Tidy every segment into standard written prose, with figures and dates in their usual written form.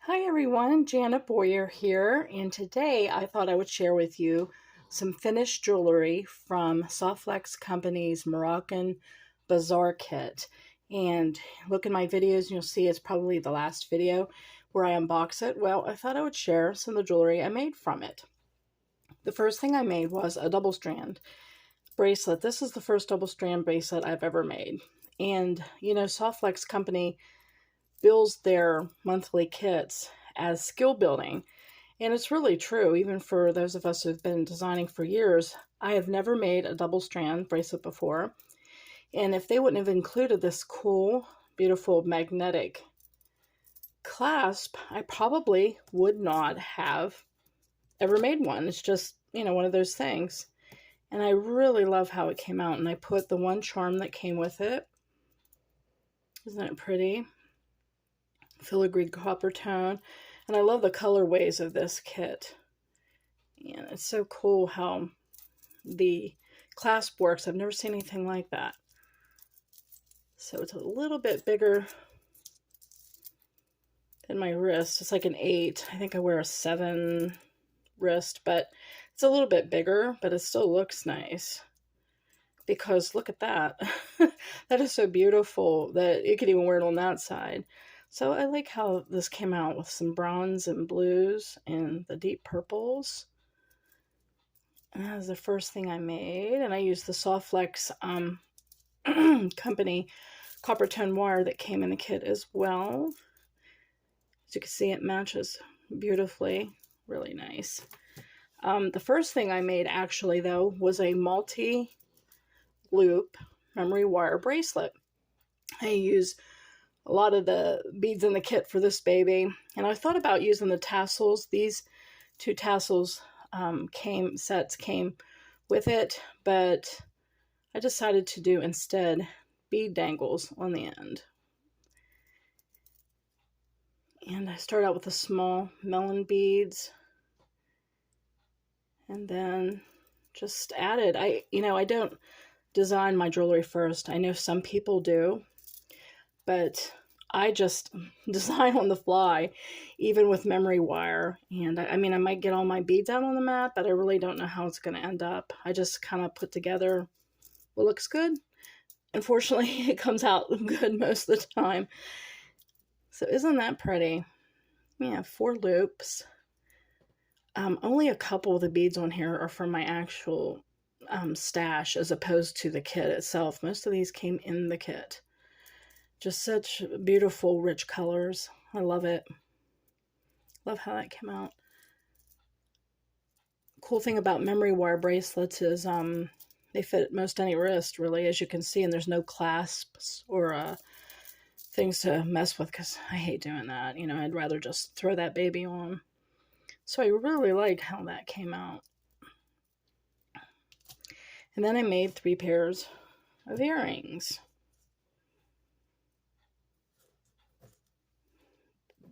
Hi everyone, Janet Boyer here, and today I thought I would share with you some finished jewelry from Softlex Company's Moroccan Bazaar kit. And look in my videos and you'll see it's probably the last video where I unbox it. Well, I thought I would share some of the jewelry I made from it. The first thing I made was a double strand bracelet. This is the first double strand bracelet I've ever made. And Softlex Company bills their monthly kits as skill building. And it's really true, even for those of us who've been designing for years. I have never made a double strand bracelet before. And if they wouldn't have included this cool, beautiful magnetic clasp, I probably would not have ever made one. It's just, one of those things. And I really love how it came out. And I put the one charm that came with it. Isn't it pretty? Filigree copper tone, and I love the colorways of this kit. And it's so cool how the clasp works. I've never seen anything like that. So it's a little bit bigger than my wrist. It's like an 8. I think I wear a 7 wrist, but it's a little bit bigger, but it still looks nice. Because look at that. That is so beautiful that you could even wear it on that side. So I like how this came out with some bronze and blues and the deep purples. And that was the first thing I made. And I used the Softlex Company copper tone wire that came in the kit as well. As you can see, it matches beautifully. Really nice. The first thing I made actually, though, was a multi-loop memory wire bracelet. I use a lot of the beads in the kit for this baby, and I thought about using the tassels. These 2 tassels came with it, but I decided to do instead bead dangles on the end. And I start out with the small melon beads, and then just added. I don't design my jewelry first. I know some people do, but I just design on the fly, even with memory wire. And I might get all my beads out on the mat, but I really don't know how it's going to end up. I just kind of put together what looks good. Unfortunately, it comes out good most of the time. So isn't that pretty? Yeah, 4 loops. Only a couple of the beads on here are from my actual stash as opposed to the kit itself. Most of these came in the kit. Just such beautiful, rich colors. I love it. Love how that came out. Cool thing about memory wire bracelets is they fit most any wrist, really, as you can see, and there's no clasps or things to mess with, because I hate doing that. I'd rather just throw that baby on. So I really like how that came out. And then I made 3 pairs of earrings.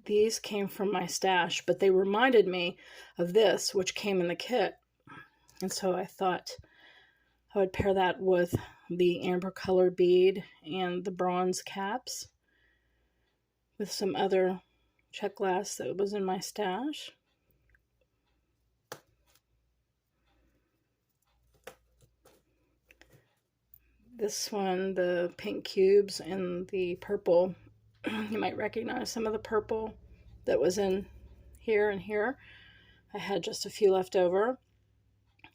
These came from my stash, but they reminded me of this, which came in the kit. And so I thought I would pair that with the amber color bead and the bronze caps with some other check glass that was in my stash. This one, the pink cubes and the purple, you might recognize some of the purple that was in here and here. I had just a few left over,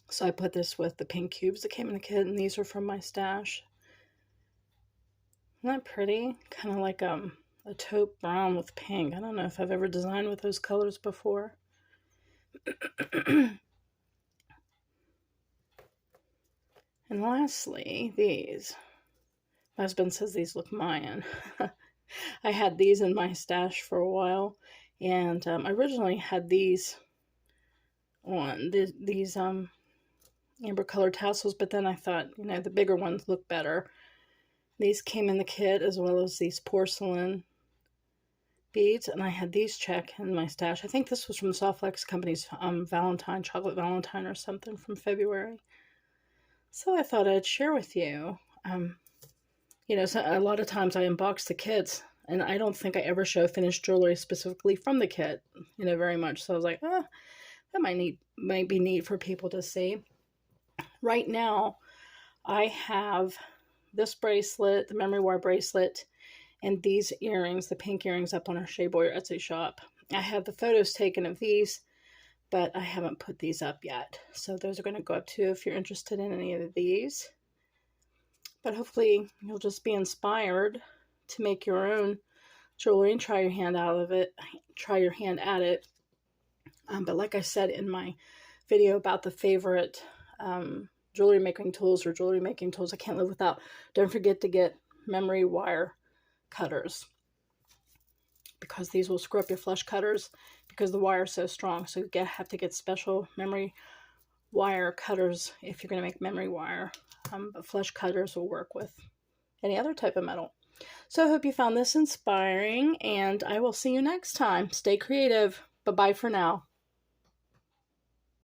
so I put this with the pink cubes that came in the kit, and these are from my stash. Isn't that pretty? Kind of like a taupe brown with pink. I don't know if I've ever designed with those colors before. And lastly, these. My husband says these look Mayan. I had these in my stash for a while, and I originally had these on, these amber colored tassels, but then I thought, the bigger ones look better. These came in the kit, as well as these porcelain beads, and I had these check in my stash. I think this was from Softlex Company's Valentine, Chocolate Valentine or something from February. So I thought I'd share with you. So a lot of times I unbox the kits And I don't think I ever show finished jewelry specifically from the kit, very much. So I was like, that might be neat for people to see. Right now, I have this bracelet, the memory wire bracelet, and these earrings, the pink earrings, up on our Shea Boyer Etsy shop. I have the photos taken of these, but I haven't put these up yet. So those are going to go up too if you're interested in any of these. But hopefully you'll just be inspired to make your own jewelry and try your hand at it. But like I said in my video about the favorite jewelry making tools, I can't live without, don't forget to get memory wire cutters, because these will screw up your flush cutters because the wire is so strong. So you have to get special memory wire cutters if you're going to make memory wire. But flush cutters will work with any other type of metal. So I hope you found this inspiring, and I will see you next time. Stay creative. Bye-bye for now.